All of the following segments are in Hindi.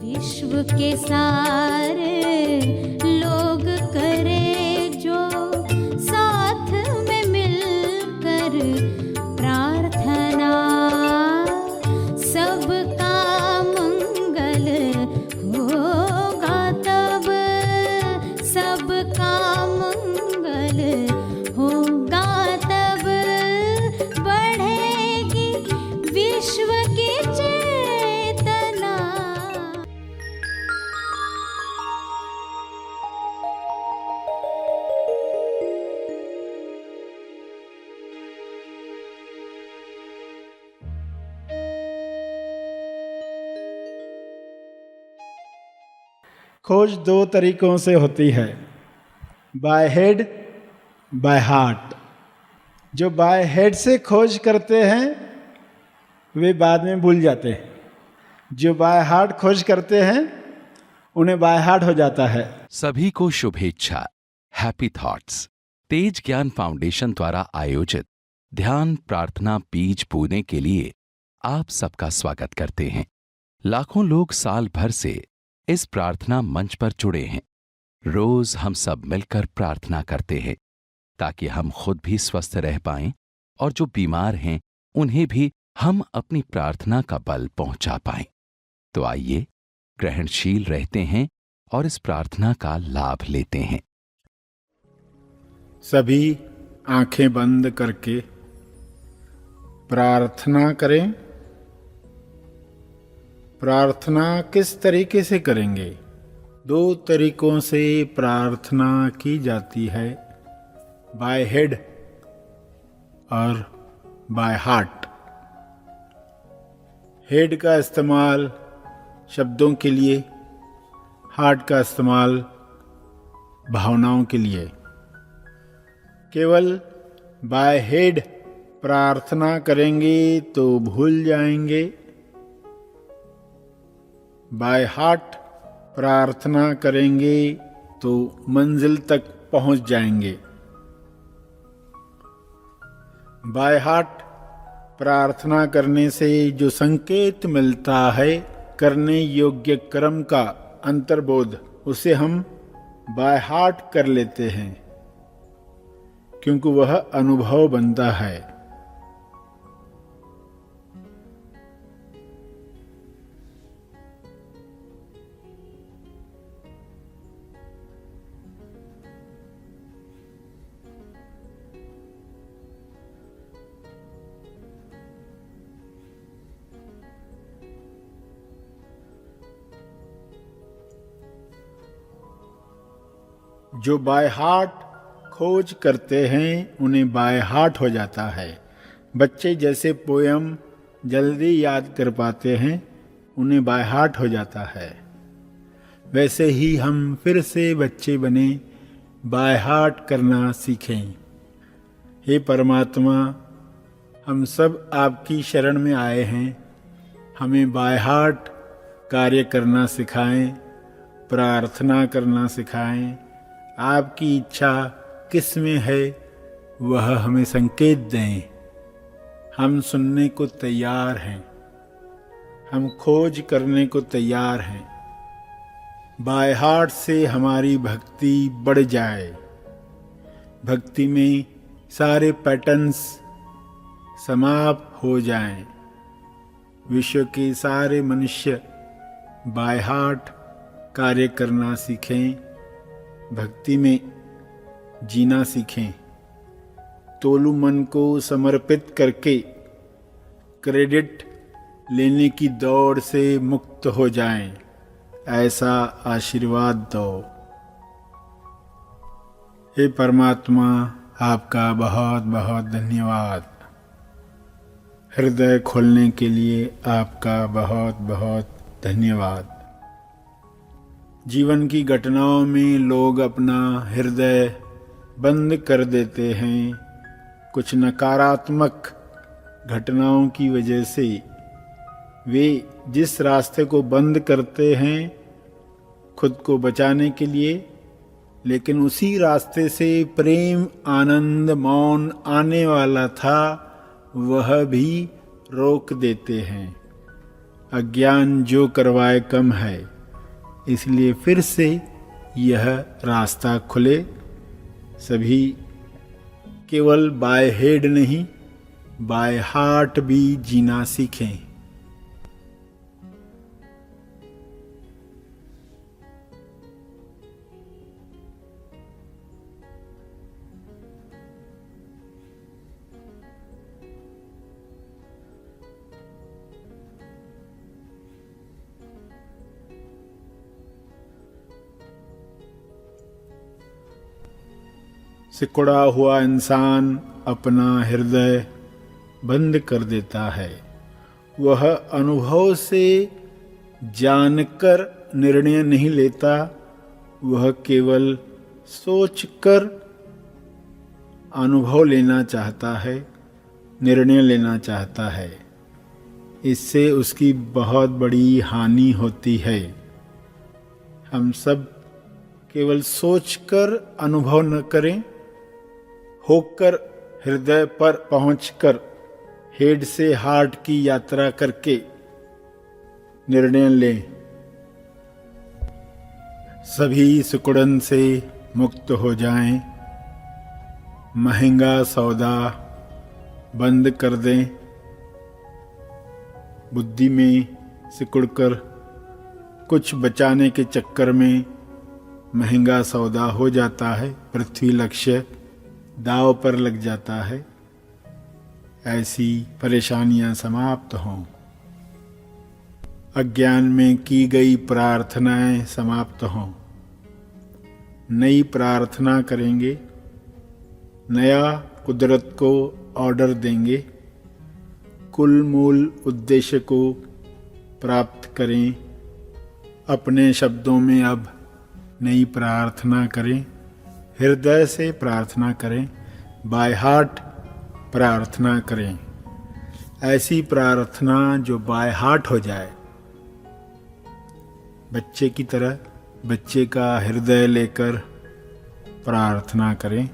विश्व के सारे लोग करे जो साथ में मिलकर प्रार्थना, सबका मंगल होगा तब, सबका मंगल होगा तब, बढ़ेगी विश्व की चेतना। खोज दो तरीकों से होती है, बाय हेड, बाय हार्ट। जो बाय हेड से खोज करते हैं वे बाद में भूल जाते हैं, जो बाय हार्ट खोज करते हैं उन्हें बाय हार्ट हो जाता है। सभी को शुभेच्छा। हैप्पी थॉट्स तेज ज्ञान फाउंडेशन द्वारा आयोजित ध्यान प्रार्थना बीज बोने के लिए आप सबका स्वागत करते हैं। लाखों लोग साल भर से इस प्रार्थना मंच पर जुड़े हैं। रोज हम सब मिलकर प्रार्थना करते हैं ताकि हम खुद भी स्वस्थ रह पाएं और जो बीमार हैं उन्हें भी हम अपनी प्रार्थना का बल पहुंचा पाएं। तो आइए ग्रहणशील रहते हैं और इस प्रार्थना का लाभ लेते हैं। सभी आंखें बंद करके प्रार्थना करें। प्रार्थना किस तरीके से करेंगे? दो तरीकों से प्रार्थना की जाती है, बाय हेड और बाय हार्ट। हेड का इस्तेमाल शब्दों के लिए, हार्ट का इस्तेमाल भावनाओं के लिए। केवल बाय हेड प्रार्थना करेंगे तो भूल जाएंगे, बाय हार्ट प्रार्थना करेंगे तो मंजिल तक पहुंच जाएंगे। बाय हार्ट प्रार्थना करने से जो संकेत मिलता है करने योग्य कर्म का अंतर्बोध, उसे हम बाय हार्ट कर लेते हैं क्योंकि वह अनुभव बनता है। जो बाय हार्ट खोज करते हैं उन्हें बाय हार्ट हो जाता है। बच्चे जैसे पोयम जल्दी याद कर पाते हैं, उन्हें बाय हार्ट हो जाता है। वैसे ही हम फिर से बच्चे बने, बाय हार्ट करना सीखें। हे परमात्मा, हम सब आपकी शरण में आए हैं, हमें बाय हार्ट कार्य करना सिखाएं, प्रार्थना करना सिखाएं। आपकी इच्छा किस में है वह हमें संकेत दें। हम सुनने को तैयार हैं, हम खोज करने को तैयार हैं। बाय हार्ट से हमारी भक्ति बढ़ जाए, भक्ति में सारे पैटर्न्स समाप्त हो जाएं। विश्व के सारे मनुष्य बाय हार्ट कार्य करना सीखें, भक्ति में जीना सीखें। तोलू मन को समर्पित करके क्रेडिट लेने की दौड़ से मुक्त हो जाएं, ऐसा आशीर्वाद दो। हे परमात्मा, आपका बहुत बहुत धन्यवाद। हृदय खोलने के लिए आपका बहुत बहुत धन्यवाद। जीवन की घटनाओं में लोग अपना हृदय बंद कर देते हैं। कुछ नकारात्मक घटनाओं की वजह से वे जिस रास्ते को बंद करते हैं खुद को बचाने के लिए, लेकिन उसी रास्ते से प्रेम, आनंद, मौन आने वाला था, वह भी रोक देते हैं। अज्ञान जो करवाए कम है। इसलिए फिर से यह रास्ता खुले, सभी केवल बाय हेड नहीं, बाय हार्ट भी जीना सीखें। सिकुड़ा हुआ इंसान अपना हृदय बंद कर देता है। वह अनुभव से जानकर निर्णय नहीं लेता, वह केवल सोचकर अनुभव लेना चाहता है, निर्णय लेना चाहता है। इससे उसकी बहुत बड़ी हानि होती है। हम सब केवल सोचकर अनुभव न करें, होकर हृदय पर पहुंचकर हेड से हार्ट की यात्रा करके निर्णय लें। सभी सिकुड़न से मुक्त हो जाएं, महंगा सौदा बंद कर दें। बुद्धि में सिकुड़कर कुछ बचाने के चक्कर में महंगा सौदा हो जाता है, पृथ्वी लक्ष्य दांव पर लग जाता है। ऐसी परेशानियां समाप्त हों। अज्ञान में की गई प्रार्थनाएं समाप्त हों। नई प्रार्थना करेंगे, नया कुदरत को ऑर्डर देंगे, कुल मूल उद्देश्य को प्राप्त करें। अपने शब्दों में अब नई प्रार्थना करें, हृदय से प्रार्थना करें, बाय हार्ट प्रार्थना करें। ऐसी प्रार्थना जो बाय हार्ट हो जाए, बच्चे की तरह बच्चे का हृदय लेकर प्रार्थना करें।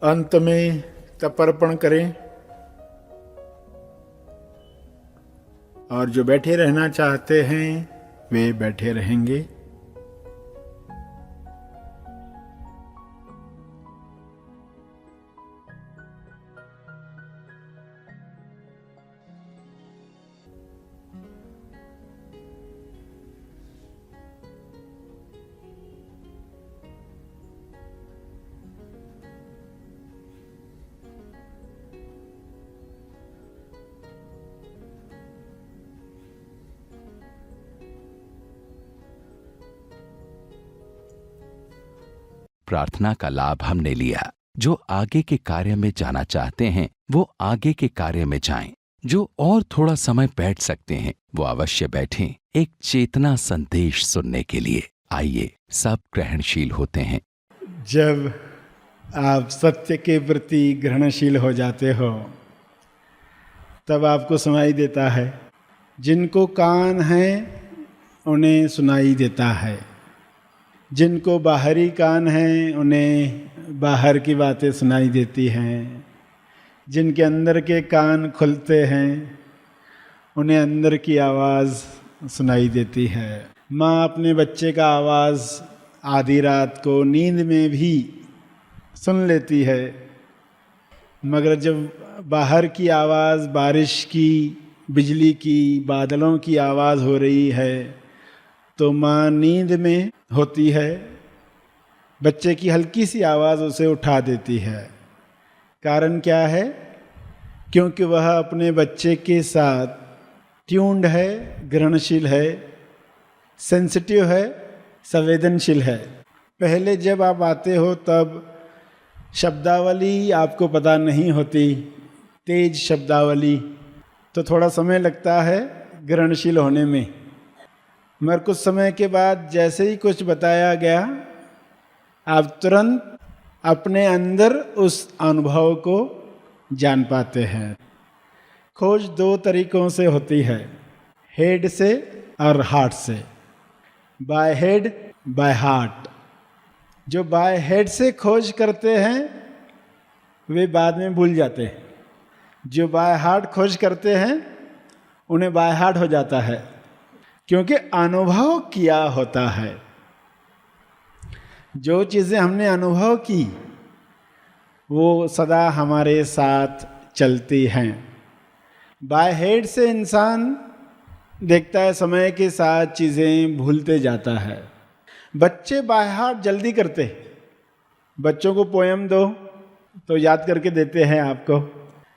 अंत में तर्पण करें, और जो बैठे रहना चाहते हैं वे बैठे रहेंगे। प्रार्थना का लाभ हमने लिया। जो आगे के कार्य में जाना चाहते हैं वो आगे के कार्य में जाएं। जो और थोड़ा समय बैठ सकते हैं वो अवश्य बैठें, एक चेतना संदेश सुनने के लिए। आइए सब ग्रहणशील होते हैं। जब आप सत्य के प्रति ग्रहणशील हो जाते हो तब आपको सुनाई देता है। जिनको कान हैं उन्हें सुनाई देता है, जिनको बाहरी कान हैं उन्हें बाहर की बातें सुनाई देती हैं, जिनके अंदर के कान खुलते हैं उन्हें अंदर की आवाज़ सुनाई देती है। माँ अपने बच्चे का आवाज़ आधी रात को नींद में भी सुन लेती है, मगर जब बाहर की आवाज़, बारिश की, बिजली की, बादलों की आवाज़ हो रही है तो माँ नींद में होती है, बच्चे की हल्की सी आवाज़ उसे उठा देती है। कारण क्या है? क्योंकि वह अपने बच्चे के साथ ट्यून्ड है, ग्रहणशील है, सेंसिटिव है, संवेदनशील है। पहले जब आप आते हो तब शब्दावली आपको पता नहीं होती, तेज शब्दावली, तो थोड़ा समय लगता है ग्रहणशील होने में। मगर कुछ समय के बाद जैसे ही कुछ बताया गया, आप तुरंत अपने अंदर उस अनुभव को जान पाते हैं। खोज दो तरीकों से होती है, हेड से और हार्ट से। Bye head, by heart. जो बाय हेड से खोज करते हैं वे बाद में भूल जाते हैं, जो बाय हार्ट खोज करते हैं उन्हें बाय हार्ट हो जाता है, क्योंकि अनुभव किया होता है। जो चीज़ें हमने अनुभव की वो सदा हमारे साथ चलती हैं। बाय हेड से इंसान देखता है, समय के साथ चीज़ें भूलते जाता है। बच्चे बाय हार्ट जल्दी करते हैं। बच्चों को पोयम दो तो याद करके देते हैं आपको,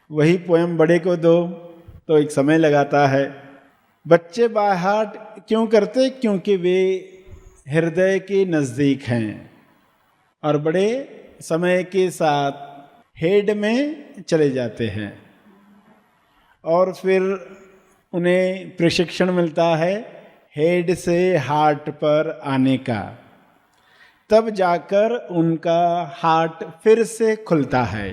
वही पोयम बड़े को दो तो एक समय लगाता है। बच्चे बाय हार्ट क्यों करते? क्योंकि वे हृदय के नज़दीक हैं, और बड़े समय के साथ हेड में चले जाते हैं, और फिर उन्हें प्रशिक्षण मिलता है हेड से हार्ट पर आने का। तब जाकर उनका हार्ट फिर से खुलता है।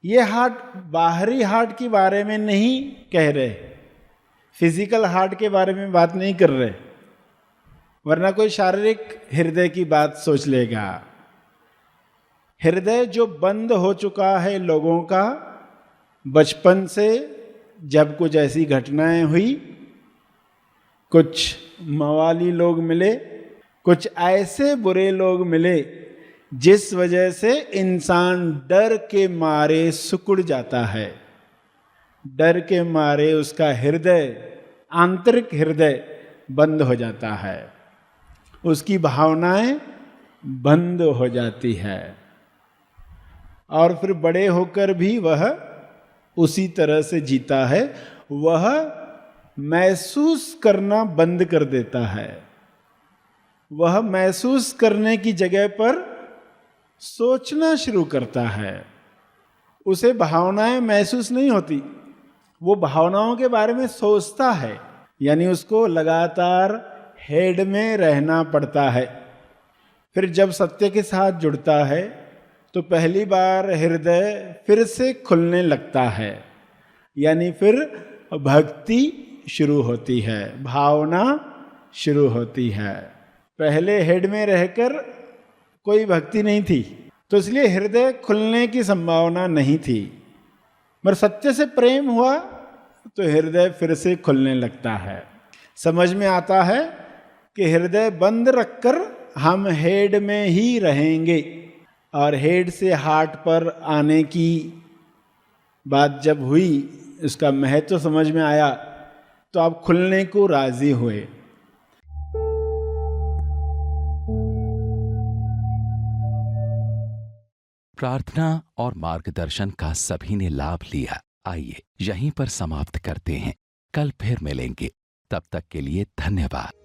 ये हार्ट बाहरी हार्ट के बारे में नहीं कह रहे, फिजिकल हार्ट के बारे में बात नहीं कर रहे, वरना कोई शारीरिक हृदय की बात सोच लेगा। हृदय जो बंद हो चुका है लोगों का, बचपन से जब कुछ ऐसी घटनाएं हुई, कुछ मवाली लोग मिले, कुछ ऐसे बुरे लोग मिले जिस वजह से इंसान डर के मारे सिकुड़ जाता है। डर के मारे उसका हृदय, आंतरिक हृदय बंद हो जाता है, उसकी भावनाएं बंद हो जाती है, और फिर बड़े होकर भी वह उसी तरह से जीता है। वह महसूस करना बंद कर देता है। वह महसूस करने की जगह पर सोचना शुरू करता है। उसे भावनाएं महसूस नहीं होती, वो भावनाओं के बारे में सोचता है, यानी उसको लगातार हेड में रहना पड़ता है। फिर जब सत्य के साथ जुड़ता है तो पहली बार हृदय फिर से खुलने लगता है, यानी फिर भक्ति शुरू होती है, भावना शुरू होती है। पहले हेड में रहकर कोई भक्ति नहीं थी, तो इसलिए हृदय खुलने की संभावना नहीं थी। मगर सत्य से प्रेम हुआ तो हृदय फिर से खुलने लगता है। समझ में आता है कि हृदय बंद रखकर हम हेड में ही रहेंगे, और हेड से हार्ट पर आने की बात जब हुई, उसका महत्व समझ में आया, तो आप खुलने को राजी हुए। प्रार्थना और मार्गदर्शन का सभी ने लाभ लिया। आइए यहीं पर समाप्त करते हैं, कल फिर मिलेंगे। तब तक के लिए धन्यवाद।